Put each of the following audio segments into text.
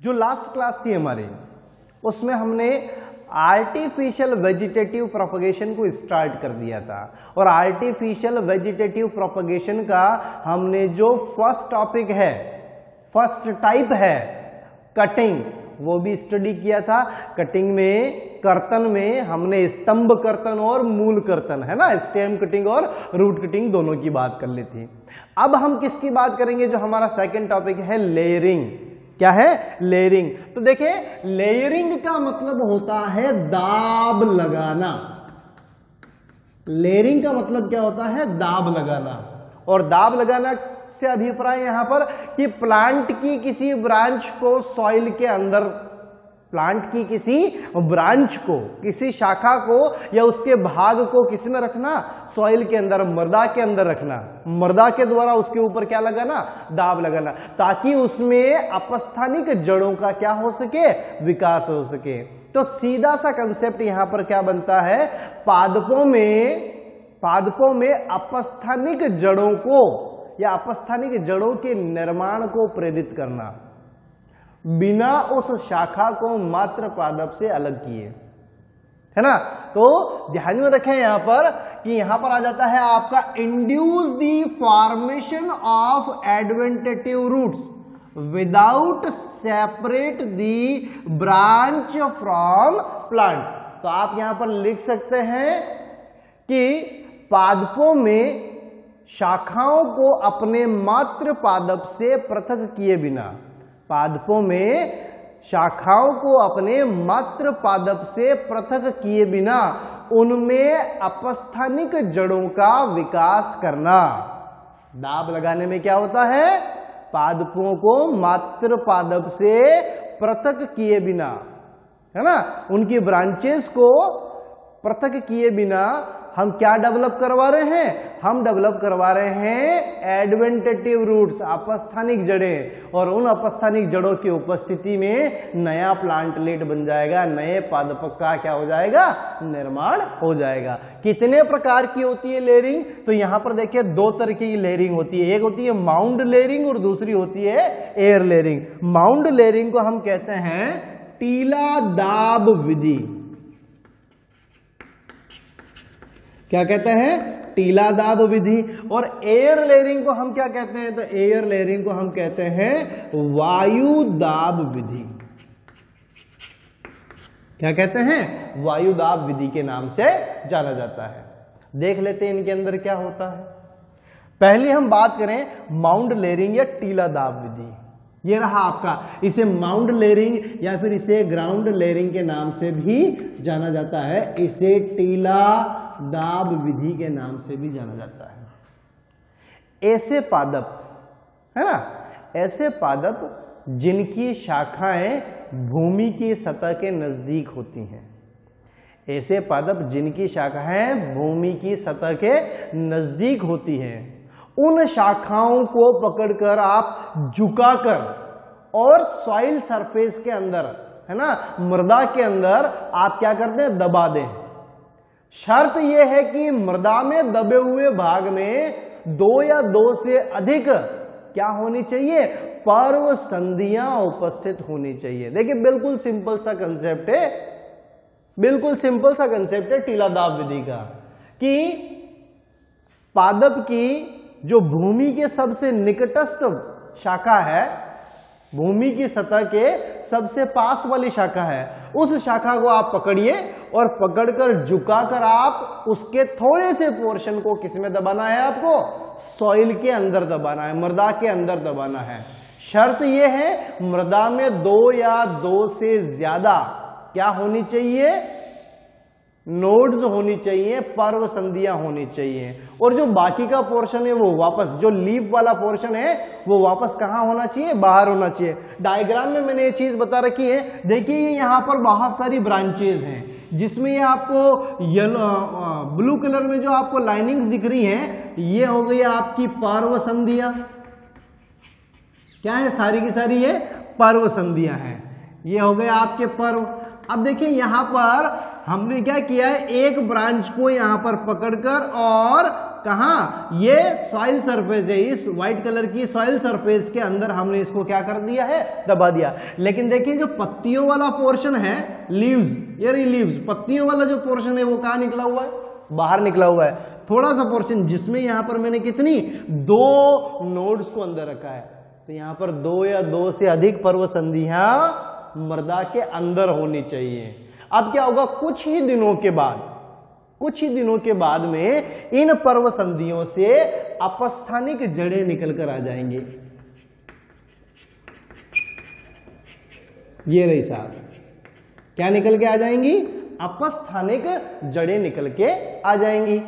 जो last class थी हमारी उसमें हमने आर्टिफिशियल वेजिटेटिव प्रोपगेशन को स्टार्ट कर दिया था और आर्टिफिशियल वेजिटेटिव प्रोपगेशन का हमने जो फर्स्ट टॉपिक है, फर्स्ट टाइप है कटिंग, वो भी स्टडी किया था। कटिंग में, कर्तन में हमने स्तंभ कर्तन और मूल कर्तन, है ना, स्टेम कटिंग और रूट कटिंग दोनों की बात कर ली थी। अब हम किसकी बात करेंगे? जो हमारा सेकंड टॉपिक है लेयरिंग। क्या है? लेयरिंग। तो देखिए, लेयरिंग का मतलब होता है दाब लगाना। लेयरिंग का मतलब क्या होता है? दाब लगाना। और दाब लगाना से अभिप्राय यहां पर कि प्लांट की किसी ब्रांच को सॉइल के अंदर, प्लांट की किसी ब्रांच को, किसी शाखा को या उसके भाग को किस में रखना? सॉइल के अंदर, मृदा के अंदर रखना। मृदा के द्वारा उसके ऊपर क्या लगाना? दाब लगाना, ताकि उसमें अपस्थानिक जड़ों का क्या हो सके? विकास हो सके। तो सीधा सा कंसेप्ट यहां पर क्या बनता है? पादपों में अपस्थानिक जड़ों को या अपस्थानिक जड़ों के निर्माण को प्रेरित करना, बिना उस शाखा को मात्र पादप से अलग किए, है ना। तो ध्यान में रखें यहां पर कि यहां पर आ जाता है आपका induce the formation of adventitive roots without separate the branch from plant. तो आप यहां पर लिख सकते हैं कि पादपों में शाखाओं को अपने मात्र पादप से पृथक किए बिना, पादपों में शाखाओं को अपने मात्र पादप से पृथक किए बिना उनमें अपस्थानिक जड़ों का विकास करना। दाब लगाने में क्या होता है? पादपों को मात्र पादप से पृथक किए बिना, है ना, उनकी ब्रांचेस को पृथक किए बिना हम क्या डेवलप करवा रहे हैं? हम डेवलप करवा रहे हैं एडवेंटेटिव रूट्स, अपस्थानिक जड़ें। और उन अपस्थानिक जड़ों की उपस्थिति में नया प्लांटलेट बन जाएगा, नए पादप का क्या हो जाएगा? निर्माण हो जाएगा। कितने प्रकार की होती है लेयरिंग? तो यहां पर देखिए दो तरह की लेयरिंग होती है। एक होती है माउंड लेयरिंग और दूसरी होती है एयर लेयरिंग। माउंड लेयरिंग को हम कहते हैं टीला दाब विधि। क्या कहते हैं? टीला दाब विधि। और एयर लेयरिंग को हम क्या कहते हैं? तो एयर लेयरिंग को हम कहते हैं वायु दाब विधि। क्या कहते हैं? वायु दाब विधि के नाम से जाना जाता है। देख लेते हैं इनके अंदर क्या होता है। पहले हम बात करें माउंड लेयरिंग या टीला दाब विधि। ये रहा आपका, इसे माउंड लेयरिंग या फिर इसे ग्राउंड लेयरिंग के नाम से भी जाना जाता है। इसे टीला दाब विधि के नाम से भी जाना जाता है। ऐसे पादप, है ना, ऐसे पादप जिनकी शाखाएं भूमि की सतह के नजदीक होती हैं, ऐसे पादप जिनकी शाखाएं भूमि की सतह के नजदीक होती हैं, उन शाखाओं को पकड़कर आप झुकाकर और सॉइल सरफेस के अंदर, है ना, मृदा के अंदर आप क्या करते हैं? दबा दें। शर्त यह है कि मृदा में दबे हुए भाग में 2 या 2 से अधिक क्या होनी चाहिए? पर्व संधियां उपस्थित होनी चाहिए। देखिए बिल्कुल सिंपल सा कंसेप्ट है, बिल्कुल सिंपल सा कंसेप्ट है टीला दाब विधि का, कि पादप की जो भूमि के सबसे निकटस्थ शाखा है, भूमि की सतह के सबसे पास वाली शाखा है, उस शाखा को आप पकड़िए और पकड़कर झुकाकर आप उसके थोड़े से पोर्शन को किसमें दबाना है? आपको सॉइल के अंदर दबाना है, मृदा के अंदर दबाना है। शर्त यह है मृदा में 2 या 2 से ज्यादा क्या होनी चाहिए? नोड्स होनी चाहिए, पर्व संधियां होनी चाहिए। और जो बाकी का पोर्शन है वो वापस, जो लीफ वाला पोर्शन है वो वापस कहां होना चाहिए? बाहर होना चाहिए। डायग्राम में मैंने ये चीज बता रखी है। देखिए यहां पर बहुत सारी ब्रांचेज हैं, जिसमें ये आपको येलो ब्लू कलर में जो आपको लाइनिंग्स दिख रही हैं, ये हो गई आपकी पर्व संधियां। क्या है? सारी की सारी ये पर्व संधियां हैं। ये हो गए आपके पर्व। अब देखिए यहां पर हमने क्या किया है, एक ब्रांच को यहां पर पकड़कर और कहा ये सॉइल सरफेस है, इस व्हाइट कलर की सॉइल सरफेस के अंदर हमने इसको क्या कर दिया है, दबा दिया। लेकिन देखिए जो पत्तियों वाला पोर्शन है, लीव्स, ये लीव्स, पत्तियों वाला जो पोर्शन है वो कहां निकला हुआ है, बाहर निकला हुआ है। थोड़ा सा पोर्शन जिसमें यहां पर मैंने कितनी 2 नोड्स को अंदर रखा है, तो यहां पर 2 या 2 से अधिक पर्व संधियां मृदा के अंदर होनी चाहिए। अब क्या होगा, कुछ ही दिनों के बाद में इन पर्व संधियों से अपस्थानिक जड़ें निकल कर आ जाएंगे। ये रही साहब, क्या निकल के आ जाएंगी, अपस्थानिक जड़ें निकल के आ जाएंगी।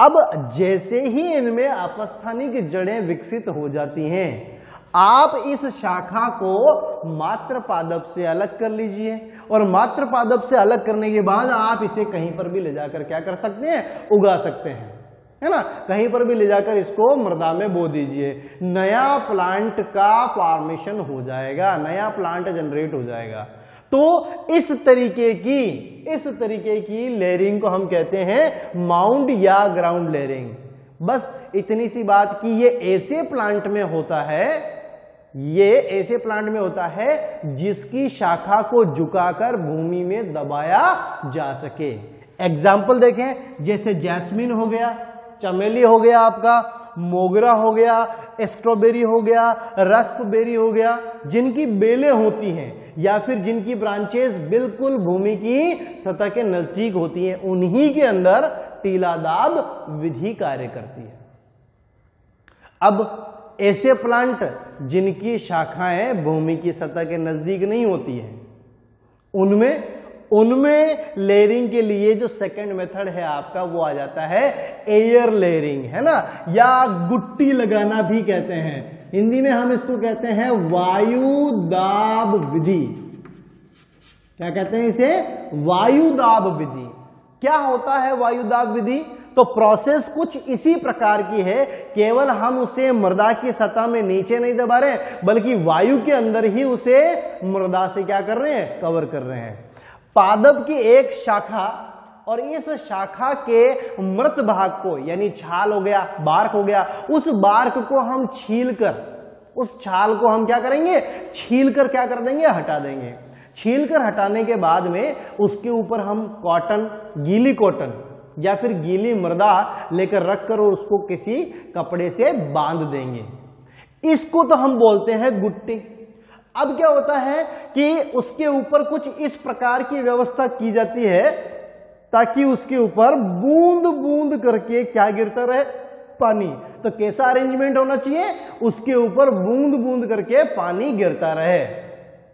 अब जैसे ही इनमें अपस्थानिक जड़ें विकसित हो जाती हैं, आप इस शाखा को मात्र पादप से अलग कर लीजिए, और मात्र पादप से अलग करने के बाद आप इसे कहीं पर भी ले जाकर क्या कर सकते हैं, उगा सकते हैं, है ना। कहीं पर भी ले जाकर इसको मृदा में बो दीजिए, नया प्लांट का फॉर्मेशन हो जाएगा, नया प्लांट जनरेट हो जाएगा। तो इस तरीके की लेयरिंग को हम कहते हैं माउंड या ग्राउंड लेयरिंग। बस इतनी सी बात कि ये ऐसे प्लांट में होता है जिसकी शाखा को झुकाकर भूमि में दबाया जा सके। एग्जाम्पल देखें, जैसे जैस्मिन हो गया, चमेली हो गया, आपका मोगरा हो गया, स्ट्रॉबेरी हो गया, रस्पबेरी हो गया, जिनकी बेलें होती हैं या फिर जिनकी ब्रांचेस बिल्कुल भूमि की सतह के नजदीक होती हैं, उन्हीं के अंदर टीलादाब विधि कार्य करती है। अब ऐसे प्लांट जिनकी शाखाएं भूमि की सतह के नजदीक नहीं होती है, उनमें लेयरिंग के लिए जो सेकंड मेथड है आपका, वो आ जाता है एयर लेयरिंग, है ना, या गुट्टी लगाना भी कहते हैं। हिंदी में हम इसको कहते हैं वायुदाब विधि। क्या कहते हैं इसे, वायुदाब विधि। क्या होता है वायुदाब विधि? तो प्रोसेस कुछ इसी प्रकार की है, केवल हम उसे मृदा की सतह में नीचे नहीं दबा रहे हैं, बल्कि वायु के अंदर ही उसे मृदा से क्या कर रहे हैं, कवर कर रहे हैं। पादप की एक शाखा और इस शाखा के मृत भाग को, यानी छाल हो गया, बार्क हो गया, उस बार्क को हम छीलकर, उस छाल को हम क्या करेंगे, छीलकर क्या कर देंगे, हटा देंगे। छीलकर हटाने के बाद में उसके ऊपर हम कॉटन, गीली कॉटन या फिर गीली मृदा लेकर रखकर और उसको किसी कपड़े से बांध देंगे। इसको तो हम बोलते हैं गुट्टी। अब क्या होता है कि उसके ऊपर कुछ इस प्रकार की व्यवस्था की जाती है ताकि उसके ऊपर बूंद बूंद करके क्या गिरता रहे, पानी। तो कैसा अरेंजमेंट होना चाहिए, उसके ऊपर बूंद बूंद करके पानी गिरता रहे।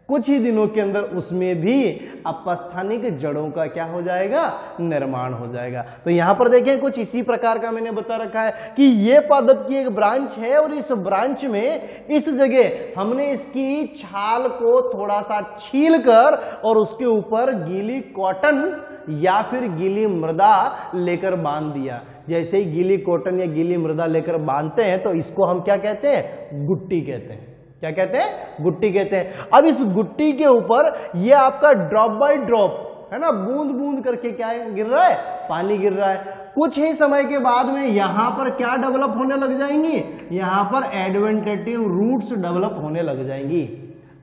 कुछ ही दिनों के अंदर उसमें भी अपस्थानिक जड़ों का क्या हो जाएगा, निर्माण हो जाएगा। तो यहां पर देखें कुछ इसी प्रकार का मैंने बता रखा है कि ये पादप की एक ब्रांच है और इस ब्रांच में इस जगह हमने इसकी छाल को थोड़ा सा छीलकर और उसके ऊपर गीली कॉटन या फिर गीली मृदा लेकर बांध दिया। जैसे ही गीली कॉटन या गीली मृदा लेकर बांधते हैं तो इसको हम क्या कहते हैं, गुट्टी कहते हैं। क्या कहते हैं, गुट्टी कहते हैं। अब इस गुट्टी के ऊपर ये आपका ड्रॉप बाय ड्रॉप, है ना, बूंद बूंद करके क्या गिर रहा है, पानी गिर रहा है। कुछ ही समय के बाद में यहां पर क्या डेवलप होने लग जाएंगी, यहां पर एडवेंटेटिव रूट्स डेवलप होने लग जाएंगी,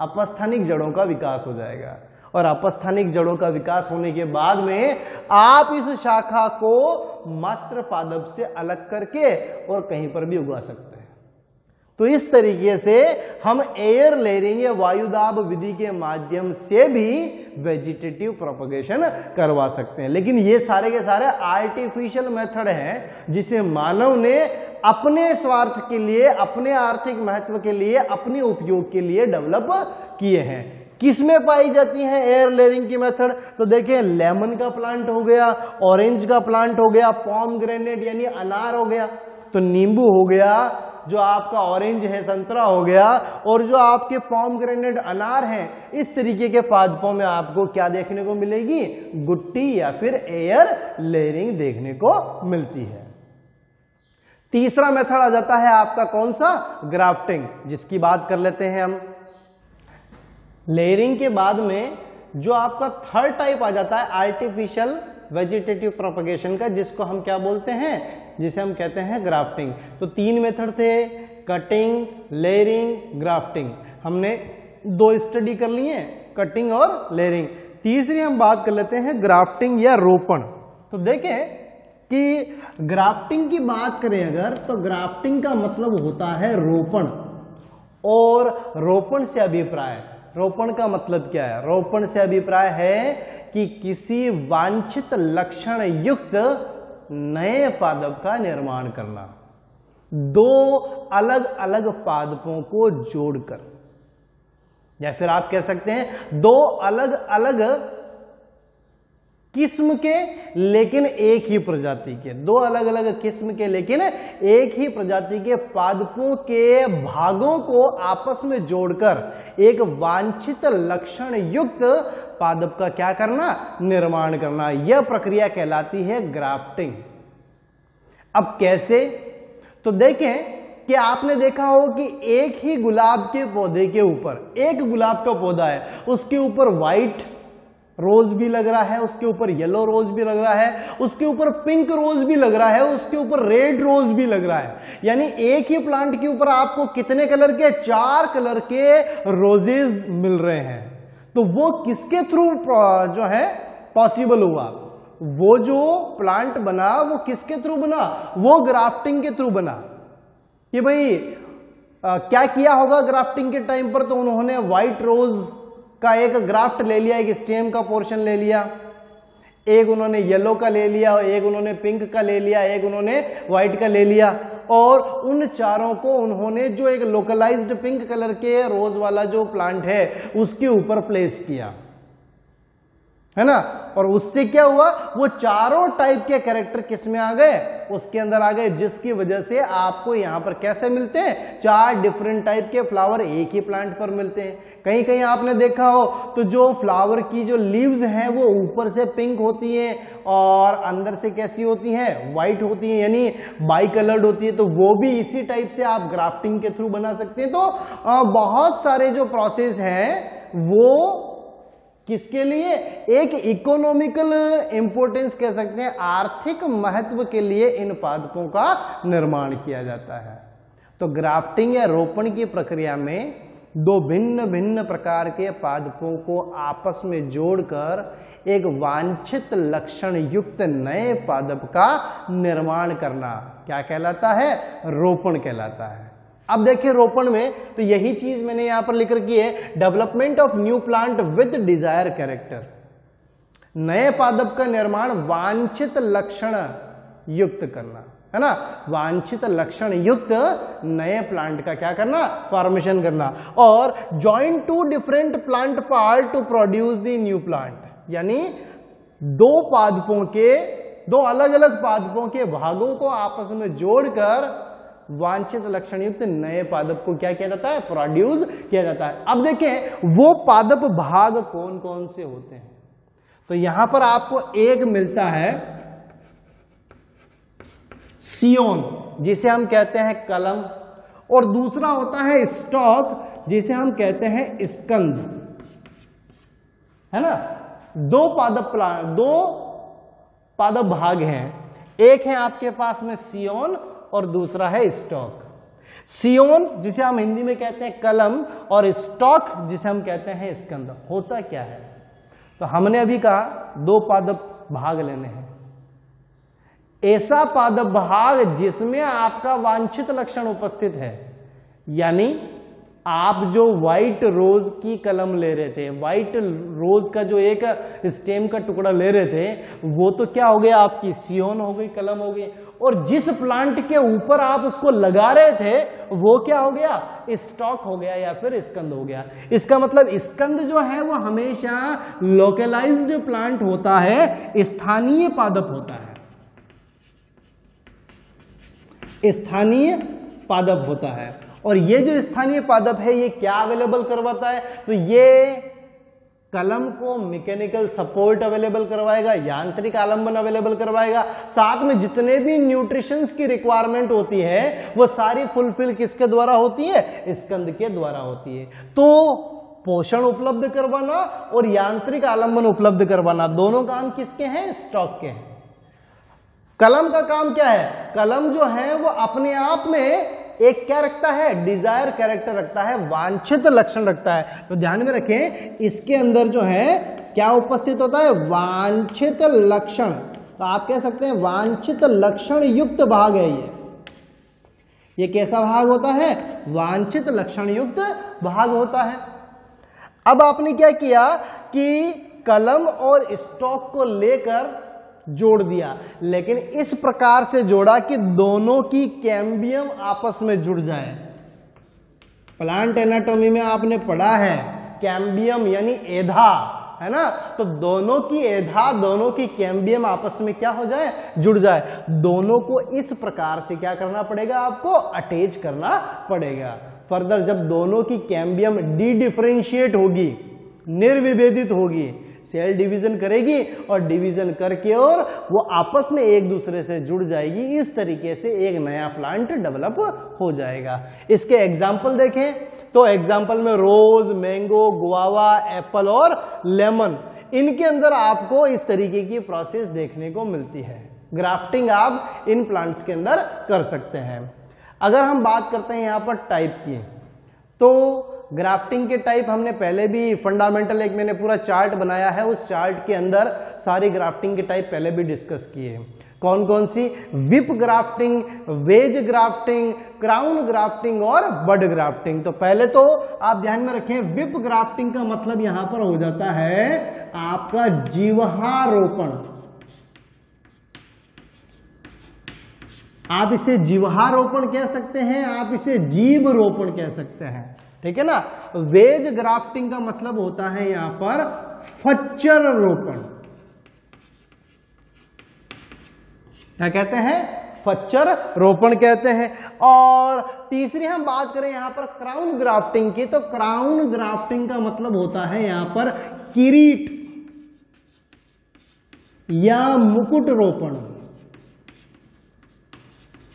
अपस्थानिक जड़ों का विकास हो जाएगा। और अपस्थानिक जड़ों का विकास होने के बाद में आप इस शाखा को मात्र पादप से अलग करके और कहीं पर भी उगा सकते हैं। तो इस तरीके से हम एयर लेयरिंग या वायुदाब विधि के माध्यम से भी वेजिटेटिव प्रोपगेशन करवा सकते हैं। लेकिन ये सारे के सारे आर्टिफिशियल मेथड हैं जिसे मानव ने अपने स्वार्थ के लिए, अपने आर्थिक महत्व के लिए, अपने उपयोग के लिए डेवलप किए हैं। किसमें पाई जाती है एयर लेयरिंग की मेथड? तो देखिए, लेमन का प्लांट हो गया, ऑरेंज का प्लांट हो गया, पॉमग्रेनेट यानी अनार हो गया, तो नींबू हो गया, जो आपका ऑरेंज है संतरा हो गया, और जो आपके पॉमग्रेनेट अनार हैं, इस तरीके के पादपों में आपको क्या देखने को मिलेगी, गुट्टी या फिर एयर लेयरिंग देखने को मिलती है। तीसरा मेथड आ जाता है आपका कौन सा, ग्राफ्टिंग, जिसकी बात कर लेते हैं हम। लेयरिंग के बाद में जो आपका थर्ड टाइप आ जाता है आर्टिफिशियल वेजिटेटिव प्रोपगेशन का, जिसको हम क्या बोलते हैं, जिसे हम कहते हैं ग्राफ्टिंग। तो 3 मेथड थे, कटिंग, लेयरिंग, ग्राफ्टिंग। हमने 2 स्टडी कर लिए, कटिंग और लेयरिंग। तीसरी हम बात कर लेते हैं ग्राफ्टिंग या रोपण। तो देखें कि ग्राफ्टिंग की बात करें अगर, तो ग्राफ्टिंग का मतलब होता है रोपण। और रोपण से अभिप्राय, रोपण का मतलब क्या है? रोपण से अभिप्राय है कि किसी वांछित लक्षण युक्त नए पादप का निर्माण करना, 2 अलग अलग पादपों को जोड़कर, या फिर आप कह सकते हैं 2 अलग अलग किस्म के लेकिन एक ही प्रजाति के, 2 अलग अलग किस्म के लेकिन एक ही प्रजाति के पादपों के भागों को आपस में जोड़कर एक वांछित लक्षण युक्त पादप का क्या करना, निर्माण करना। यह प्रक्रिया कहलाती है ग्राफ्टिंग। अब कैसे? तो देखें कि आपने देखा हो कि एक ही गुलाब के पौधे के ऊपर, एक गुलाब का पौधा है, उसके ऊपर व्हाइट रोज भी लग रहा है, उसके ऊपर येलो रोज भी लग रहा है, उसके ऊपर पिंक रोज भी लग रहा है, उसके ऊपर रेड रोज भी लग रहा है। यानी एक ही प्लांट के ऊपर आपको कितने कलर के, 4 कलर के रोजेज मिल रहे हैं। तो वो किसके थ्रू जो है पॉसिबल हुआ? वो जो प्लांट बना वो किसके थ्रू बना? वो ग्राफ्टिंग के थ्रू बना। कि भाई क्या किया होगा ग्राफ्टिंग के टाइम पर? तो उन्होंने व्हाइट रोज का एक ग्राफ्ट ले लिया, एक स्टेम का पोर्शन ले लिया, एक उन्होंने येलो का ले लिया, एक उन्होंने पिंक का ले लिया, एक उन्होंने व्हाइट का ले लिया, और उन चारों को उन्होंने जो एक लोकलाइज्ड पिंक कलर के रोज वाला जो प्लांट है उसके ऊपर प्लेस किया, है ना। और उससे क्या हुआ, वो चारों टाइप के कैरेक्टर किस में आ गए, उसके अंदर आ गए, जिसकी वजह से आपको यहां पर कैसे मिलते हैं, 4 डिफरेंट टाइप के फ्लावर एक ही प्लांट पर मिलते हैं। कहीं कहीं आपने देखा हो तो जो फ्लावर की जो लीव्स हैं वो ऊपर से पिंक होती हैं और अंदर से कैसी होती हैं, व्हाइट होती हैं, यानी बाई कलर्ड होती है। तो वो भी इसी टाइप से आप ग्राफ्टिंग के थ्रू बना सकते हैं। तो बहुत सारे जो प्रोसेस हैं वो किसके लिए, एक इकोनॉमिकल इंपोर्टेंस कह सकते हैं, आर्थिक महत्व के लिए इन पादपों का निर्माण किया जाता है। तो ग्राफ्टिंग या रोपण की प्रक्रिया में 2 भिन्न भिन्न प्रकार के पादपों को आपस में जोड़कर एक वांछित लक्षण युक्त नए पादप का निर्माण करना क्या कहलाता है, रोपण कहलाता है। अब देखिए रोपण में तो यही चीज मैंने यहां पर लिख रखी है, development of new plant with desire character. नए पादप का निर्माण वांछित लक्षण युक्त करना, है ना, वांछित लक्षण युक्त नए प्लांट का क्या करना, फॉर्मेशन करना। और join 2 different plant part two produce the new plant, यानी 2 अलग अलग पादपों के भागों को आपस में जोड़कर वांछित लक्षण युक्त नए पादप को क्या किया जाता है, प्रोड्यूस किया जाता है। अब देखें वो पादप भाग कौन कौन से होते हैं। तो यहां पर आपको एक मिलता है सियोन, जिसे हम कहते हैं कलम, और दूसरा होता है स्टॉक, जिसे हम कहते हैं स्कंद, है ना। 2 पादप भाग हैं, एक है आपके पास में सियोन और दूसरा है स्टॉक। सियोन जिसे हम हिंदी में कहते हैं कलम, और स्टॉक जिसे हम कहते हैं स्कंद। होता क्या है, तो हमने अभी कहा 2 पादप भाग लेने हैं। ऐसा पादप भाग जिसमें आपका वांछित लक्षण उपस्थित है, यानी आप जो व्हाइट रोज की कलम ले रहे थे, व्हाइट रोज का जो एक स्टेम का टुकड़ा ले रहे थे, वो तो क्या हो गया, आपकी सियोन हो गई, कलम हो गई। और जिस प्लांट के ऊपर आप उसको लगा रहे थे वो क्या हो गया, स्टॉक हो गया या फिर स्कंद हो गया। इसका मतलब स्कंद जो है वो हमेशा लोकलाइज्ड प्लांट होता है, स्थानीय पादप होता है, स्थानीय पादप होता है। और ये जो स्थानीय पादप है ये क्या अवेलेबल करवाता है, तो ये कलम को मैकेनिकल सपोर्ट अवेलेबल करवाएगा, यांत्रिक आलंबन अवेलेबल करवाएगा, साथ में जितने भी न्यूट्रिशंस की रिक्वायरमेंट होती है वो सारी फुलफिल किसके द्वारा होती है, स्कंद के द्वारा होती है। तो पोषण उपलब्ध करवाना और यांत्रिक आलंबन उपलब्ध करवाना, दोनों काम किसके हैं? स्टॉक के हैं। कलम का काम क्या है? कलम जो है वो अपने आप में एक क्या रखता है? डिजायर कैरेक्टर रखता है, वांछित लक्षण रखता है। तो ध्यान में रखें, इसके अंदर जो है क्या उपस्थित होता है? वांछित लक्षण। तो आप कह सकते हैं वांछित लक्षण युक्त भाग है ये कैसा भाग होता है? वांछित लक्षण युक्त भाग होता है। अब आपने क्या किया कि कलम और स्टॉक को लेकर जोड़ दिया, लेकिन इस प्रकार से जोड़ा कि दोनों की कैम्बियम आपस में जुड़ जाए। प्लांट एनाटॉमी में आपने पढ़ा है कैम्बियम यानी एधा, है ना? तो दोनों की एधा, दोनों की कैम्बियम आपस में क्या हो जाए? जुड़ जाए। दोनों को इस प्रकार से क्या करना पड़ेगा? आपको अटैच करना पड़ेगा। फर्दर जब दोनों की कैम्बियम डी डिफरेंशिएट होगी, निर्विभेदित होगी, सेल डिवीजन करेगी और डिवीजन करके और वो आपस में एक दूसरे से जुड़ जाएगी। इस तरीके से एक नया प्लांट डेवलप हो जाएगा। इसके एग्जाम्पल देखें तो एग्जाम्पल में रोज, मैंगो, गुआवा, एप्पल और लेमन, इनके अंदर आपको इस तरीके की प्रोसेस देखने को मिलती है। ग्राफ्टिंग आप इन प्लांट्स के अंदर कर सकते हैं। अगर हम बात करते हैं यहाँ पर टाइप की, तो ग्राफ्टिंग के टाइप हमने पहले भी फंडामेंटल एक मैंने पूरा चार्ट बनाया है, उस चार्ट के अंदर सारी ग्राफ्टिंग के टाइप पहले भी डिस्कस किए हैं। कौन कौन सी? Whip grafting, wedge grafting, crown grafting और बड ग्राफ्टिंग। तो पहले तो आप ध्यान में रखें, विप ग्राफ्टिंग का मतलब यहां पर हो जाता है आपका जीवारोपण। आप इसे जीवारोपण कह सकते हैं, आप इसे जीव रोपण कह सकते हैं, ठीक है ना? वेज ग्राफ्टिंग का मतलब होता है यहां पर फच्चर रोपण। क्या कहते हैं? फच्चर रोपण कहते हैं। और तीसरी हम बात करें यहां पर क्राउन ग्राफ्टिंग की, तो क्राउन ग्राफ्टिंग का मतलब होता है यहां पर किरीट या मुकुट रोपण।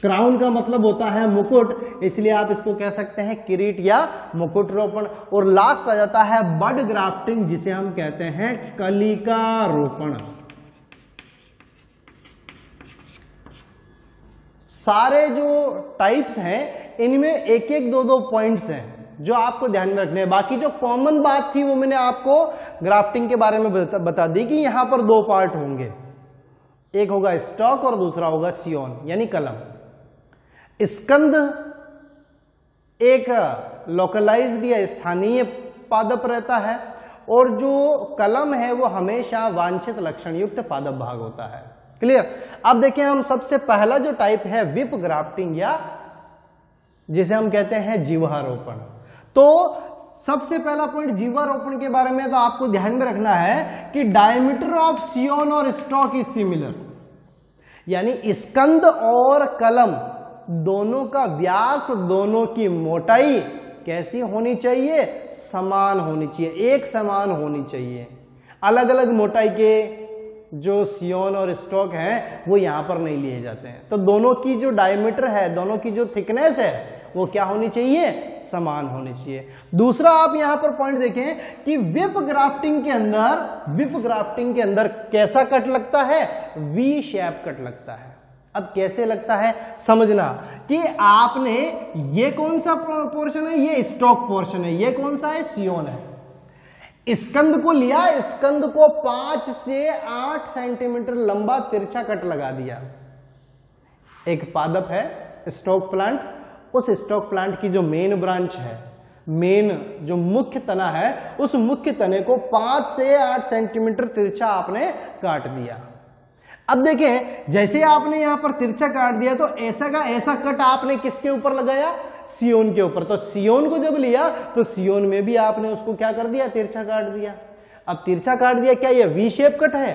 क्राउन का मतलब होता है मुकुट, इसलिए आप इसको कह सकते हैं किरीट या मुकुट रोपण। और लास्ट आ जाता है बड ग्राफ्टिंग, जिसे हम कहते हैं कलिका रोपण। सारे जो टाइप्स हैं इनमें एक एक दो पॉइंट्स हैं जो आपको ध्यान में रखने हैं। बाकी जो कॉमन बात थी वो मैंने आपको ग्राफ्टिंग के बारे में बता दी कि यहां पर दो पार्ट होंगे, एक होगा स्टॉक और दूसरा होगा सियोन यानी कलम। स्कंद एक लोकलाइज्ड या स्थानीय पादप रहता है और जो कलम है वो हमेशा वांछित लक्षण युक्त पादप भाग होता है। क्लियर? अब देखिए हम सबसे पहला जो टाइप है विप ग्राफ्टिंग या जिसे हम कहते हैं जीवारोपण। तो सबसे पहला पॉइंट जीवारोपण के बारे में तो आपको ध्यान में रखना है कि डायमीटर ऑफ सियोन और स्टॉक इज सिमिलर, यानी स्कंद और कलम दोनों का व्यास, दोनों की मोटाई कैसी होनी चाहिए? समान होनी चाहिए, एक समान होनी चाहिए। अलग अलग मोटाई के जो सियोन और स्टॉक हैं वो यहां पर नहीं लिए जाते हैं। तो दोनों की जो डायमीटर है, दोनों की जो थिकनेस है वो क्या होनी चाहिए? समान होनी चाहिए। दूसरा आप यहां पर पॉइंट देखें कि विप ग्राफ्टिंग के अंदर कैसा कट लगता है? वी शेप कट लगता है। अब कैसे लगता है समझना कि आपने ये कौन सा पोर्शन है? ये स्टॉक पोर्शन है। ये कौन सा है? सियोन है। स्कंद को लिया, स्कंद को 5 से 8 सेंटीमीटर लंबा तिरछा कट लगा दिया। एक पादप है स्टॉक प्लांट, उस स्टॉक प्लांट की जो मेन ब्रांच है, मेन जो मुख्य तना है, उस मुख्य तने को 5 से 8 सेंटीमीटर तिरछा आपने काट दिया। अब देखें जैसे आपने यहां पर तिरछा काट दिया तो ऐसा का ऐसा कट आपने किसके ऊपर लगाया? सियोन के ऊपर। तो सियोन को जब लिया तो सियोन में भी आपने उसको क्या कर दिया? तिरछा काट दिया। अब तिरछा काट दिया, क्या ये वी शेप कट है?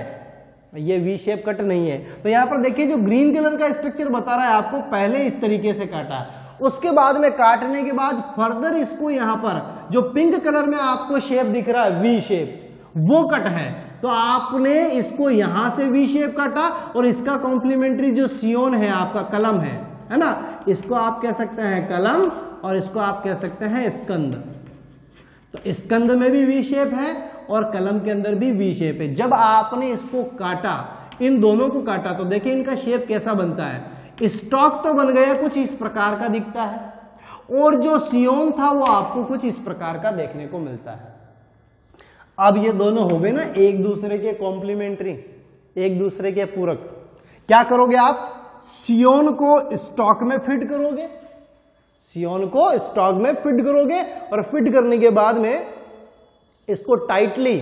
ये वी शेप कट नहीं है। तो यहां पर देखिए जो ग्रीन कलर का स्ट्रक्चर बता रहा है आपको, पहले इस तरीके से काटा, उसके बाद में काटने के बाद फर्दर इसको यहां पर जो पिंक कलर में आपको शेप दिख रहा है वी शेप, वो कट है। तो आपने इसको यहां से वी शेप काटा और इसका कॉम्प्लीमेंट्री जो सियोन है आपका कलम है ना, इसको आप कह सकते हैं कलम और इसको आप कह सकते हैं स्कंद। तो स्कंद में भी वी शेप है और कलम के अंदर भी वी शेप है। जब आपने इसको काटा, इन दोनों को काटा, तो देखिए इनका शेप कैसा बनता है। स्टॉक तो बन गया, कुछ इस प्रकार का दिखता है, और जो सियोन था वो आपको कुछ इस प्रकार का देखने को मिलता है। अब ये दोनों हो गए ना एक दूसरे के कॉम्प्लीमेंट्री, एक दूसरे के पूरक। क्या करोगे आप? सियोन को स्टॉक में फिट करोगे, सियोन को स्टॉक में फिट करोगे, और फिट करने के बाद में इसको टाइटली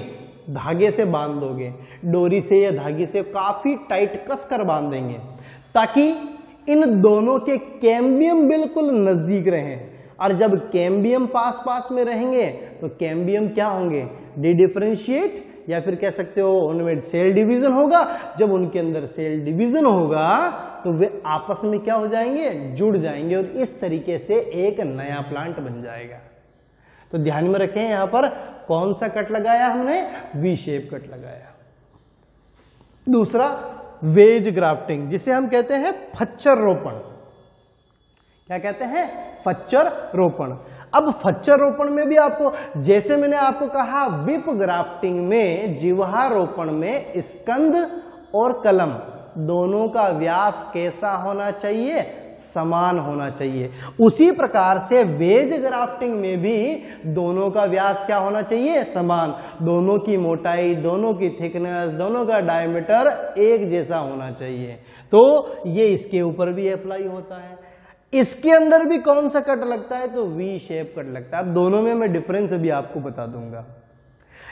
धागे से बांध दोगे, डोरी से या धागे से काफी टाइट कस कर बांध देंगे, ताकि इन दोनों के कैम्बियम बिल्कुल नजदीक रहें। और जब कैम्बियम पास पास में रहेंगे तो कैम्बियम क्या होंगे? डिफरेंशिएट, या फिर कह सकते हो उनमें सेल डिवीजन होगा। जब उनके अंदर सेल डिवीजन होगा तो वे आपस में क्या हो जाएंगे? जुड़ जाएंगे, और इस तरीके से एक नया प्लांट बन जाएगा। तो ध्यान में रखें, यहां पर कौन सा कट लगाया हमने? वी शेप कट लगाया। दूसरा वेज ग्राफ्टिंग, जिसे हम कहते हैं फच्चर रोपण। क्या कहते हैं? फच्चर रोपण। अब फच्चर रोपण में भी आपको, जैसे मैंने आपको कहा विप ग्राफ्टिंग में, जिह्वा रोपण में स्कंद और कलम दोनों का व्यास कैसा होना चाहिए? समान होना चाहिए। उसी प्रकार से वेज ग्राफ्टिंग में भी दोनों का व्यास क्या होना चाहिए? समान। दोनों की मोटाई, दोनों की थिकनेस, दोनों का डायमीटर एक जैसा होना चाहिए। तो ये इसके ऊपर भी अप्लाई होता है। इसके अंदर भी कौन सा कट लगता है? तो वी शेप कट लगता है। अब दोनों में मैं डिफरेंस अभी आपको बता दूंगा।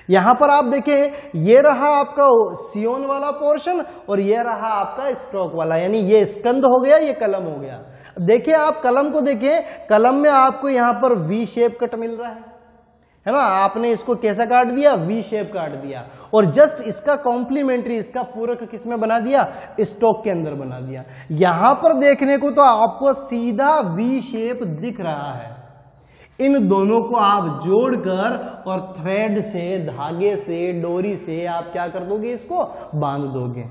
यहां पर आप देखें, ये रहा आपका सियोन वाला पोर्शन और ये रहा आपका स्टॉक वाला, यानी ये स्कंद हो गया, ये कलम हो गया। देखिए आप कलम को देखिए, कलम में आपको यहां पर वी शेप कट मिल रहा है ना। आपने इसको कैसा काट दिया? वी शेप काट दिया, और जस्ट इसका कॉम्प्लीमेंट्री, इसका पूरक किसमें बना दिया? स्टॉक के अंदर बना दिया। यहां पर देखने को तो आपको सीधा वी शेप दिख रहा है। इन दोनों को आप जोड़कर और थ्रेड से, धागे से, डोरी से आप क्या कर दोगे? इसको बांध दोगे।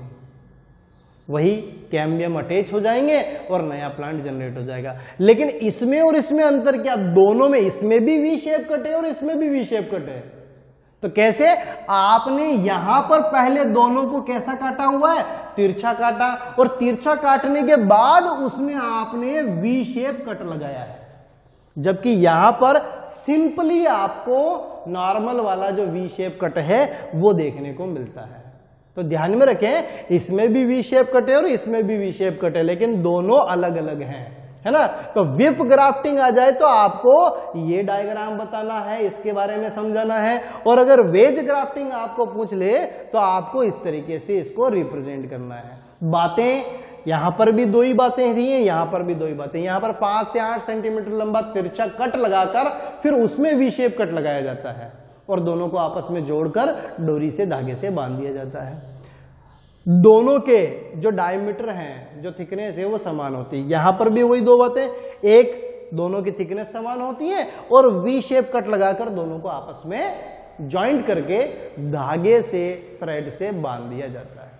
वही कैम्बियम अटैच हो जाएंगे और नया प्लांट जनरेट हो जाएगा। लेकिन इसमें और इसमें अंतर क्या? दोनों में, इसमें भी वी शेप कट है और इसमें भी वी शेप कट है। तो कैसे? आपने यहां पर पहले दोनों को कैसा काटा हुआ है? तिरछा काटा, और तिरछा काटने के बाद उसमें आपने वी शेप कट लगाया है। जबकि यहां पर सिंपली आपको नॉर्मल वाला जो वी शेप कट है वो देखने को मिलता है। तो ध्यान में रखें, इसमें भी वी शेप कट है और इसमें भी वी शेप कट है, लेकिन दोनों अलग अलग हैं, है ना। तो विप ग्राफ्टिंग आ जाए तो आपको ये डायग्राम बताना है, इसके बारे में समझाना है। और अगर वेज ग्राफ्टिंग आपको पूछ ले तो आपको इस तरीके से इसको रिप्रेजेंट करना है। बातें यहां पर भी दो ही बातें थी, यहां पर भी दो ही बातें। यहां पर 5 से 8 सेंटीमीटर लंबा तिरछा कट लगाकर फिर उसमें वी शेप कट लगाया जाता है, और दोनों को आपस में जोड़कर डोरी से, धागे से बांध दिया जाता है। दोनों के जो डायमीटर हैं, जो थिकनेस है, वो समान होती है। यहां पर भी वही दो बातें, एक दोनों की थिकनेस समान होती है, और वी शेप कट लगाकर दोनों को आपस में ज्वाइंट करके धागे से, थ्रेड से बांध दिया जाता है।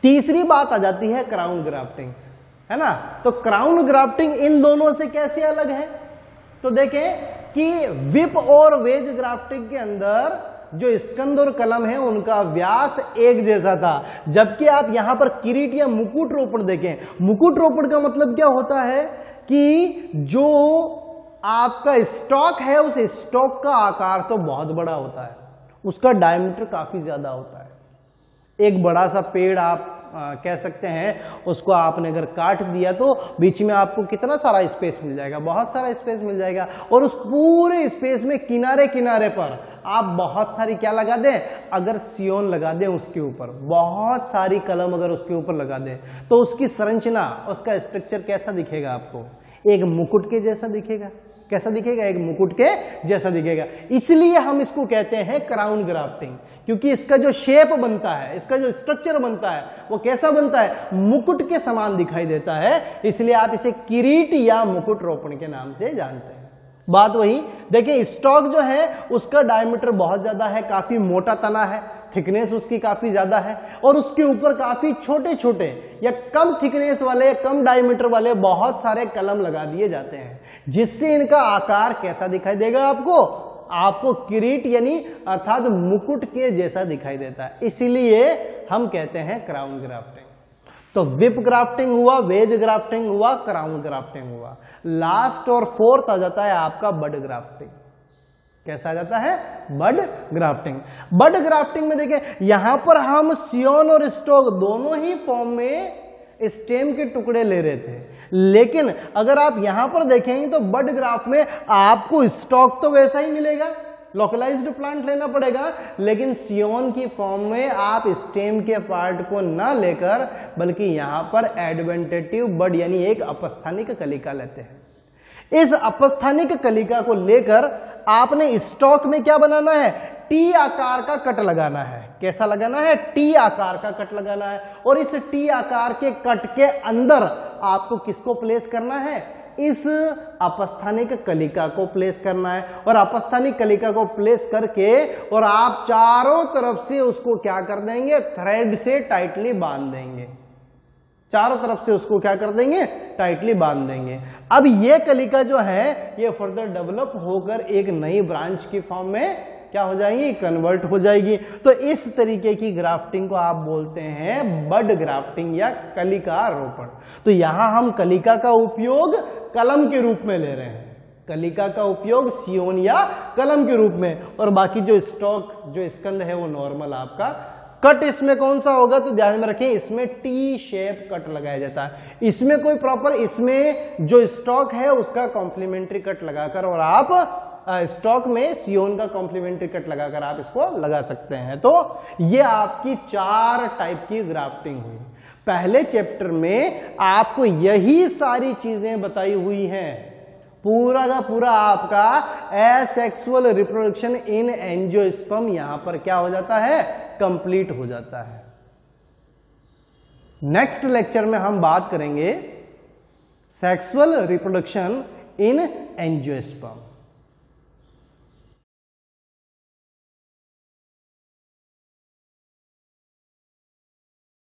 तीसरी बात आ जाती है क्राउन ग्राफ्टिंग, है ना। तो क्राउन ग्राफ्टिंग इन दोनों से कैसे अलग है? तो देखें कि विप और वेज ग्राफ्टिंग के अंदर जो स्कंद और कलम है उनका व्यास एक जैसा था, जबकि आप यहां पर किरीट या मुकुट रोपण देखें। मुकुट रोपण का मतलब क्या होता है कि जो आपका स्टॉक है उस स्टॉक का आकार तो बहुत बड़ा होता है, उसका डायमीटर काफी ज्यादा होता है। एक बड़ा सा पेड़ आप कह सकते हैं, उसको आपने अगर काट दिया तो बीच में आपको कितना सारा स्पेस मिल जाएगा? बहुत सारा स्पेस मिल जाएगा। और उस पूरे स्पेस में किनारे किनारे पर आप बहुत सारी क्या लगा दें? अगर सियोन लगा दें उसके ऊपर, बहुत सारी कलम अगर उसके ऊपर लगा दें, तो उसकी संरचना, उसका स्ट्रक्चर कैसा दिखेगा आपको? एक मुकुट के जैसा दिखेगा। कैसा दिखेगा? एक मुकुट के जैसा दिखेगा। इसलिए हम इसको कहते हैं क्राउन ग्राफ्टिंग, क्योंकि इसका जो शेप बनता है, इसका जो स्ट्रक्चर बनता है, वो कैसा बनता है? मुकुट के समान दिखाई देता है। इसलिए आप इसे किरीट या मुकुट रोपण के नाम से जानते हैं। बात वही, देखिए स्टॉक जो है उसका डायमीटर बहुत ज्यादा है, काफी मोटा तना है, थिकनेस उसकी काफी ज्यादा है, और उसके ऊपर काफी छोटे छोटे या कम थिकनेस वाले, कम डायमीटर वाले बहुत सारे कलम लगा दिए जाते हैं, जिससे इनका आकार कैसा दिखाई देगा आपको? आपको किरीट यानी अर्थात मुकुट के जैसा दिखाई देता है, इसीलिए हम कहते हैं क्राउन ग्राफ्टिंग। तो विप ग्राफ्टिंग हुआ, वेज ग्राफ्टिंग हुआ, क्राउन ग्राफ्टिंग हुआ। लास्ट और फोर्थ आ जाता है आपका बड ग्राफ्टिंग। कैसा आ जाता है? बड ग्राफ्टिंग। बड ग्राफ्टिंग में देखिए यहां पर हम सियोन और स्टॉक दोनों ही फॉर्म में स्टेम के टुकड़े ले रहे थे, लेकिन अगर आप यहां पर देखेंगे तो बड ग्राफ्ट में आपको स्टॉक तो वैसा ही मिलेगा, लोकलाइज्ड प्लांट लेना पड़ेगा, लेकिन सियोन की फॉर्म में आप स्टेम के पार्ट को ना लेकर बल्कि यहां पर एडवेंटेटिव बड यानी एक अपस्थानिक कलिका लेते हैं। इस अपस्थानिक कलिका को लेकर आपने स्टॉक में क्या बनाना है? टी आकार का कट लगाना है। कैसा लगाना है? टी आकार का कट लगाना है। और इस टी आकार के कट के अंदर आपको किसको प्लेस करना है? इस अपस्थानिक कलिका को प्लेस करना है। और अपस्थानिक कलिका को प्लेस करके और आप चारों तरफ से उसको क्या कर देंगे? थ्रेड से टाइटली बांध देंगे। चारों तरफ से उसको क्या कर देंगे? टाइटली बांध देंगे। अब ये कलिका जो है ये फर्दर डेवलप होकर एक नई ब्रांच की फॉर्म में क्या हो जाएगी? कन्वर्ट हो जाएगी। तो इस तरीके की ग्राफ्टिंग को आप बोलते हैं बड ग्राफ्टिंग या कलिका रोपण। तो यहां हम कलिका का उपयोग कलम के रूप में ले रहे हैं, कलिका का उपयोग सियोन या कलम के रूप में, और बाकी जो स्टॉक जो स्कंद है वो नॉर्मल आपका कट। इसमें कौन सा होगा? तो ध्यान में रखें इसमें टी शेप कट लगाया जाता है। इसमें कोई प्रॉपर, इसमें जो स्टॉक है उसका कॉम्प्लीमेंट्री कट लगाकर और आप स्टॉक में सियोन का कॉम्प्लीमेंट्री कट लगाकर आप इसको लगा सकते हैं। तो ये आपकी 4 टाइप की ग्राफ्टिंग हुई। पहले चैप्टर में आपको यही सारी चीजें बताई हुई हैं। पूरा का पूरा आपका एसेक्सुअल रिप्रोडक्शन इन एंजियोस्पर्म यहां पर क्या हो जाता है? कंप्लीट हो जाता है। नेक्स्ट लेक्चर में हम बात करेंगे सेक्सुअल रिप्रोडक्शन इन एंजियोस्पर्म।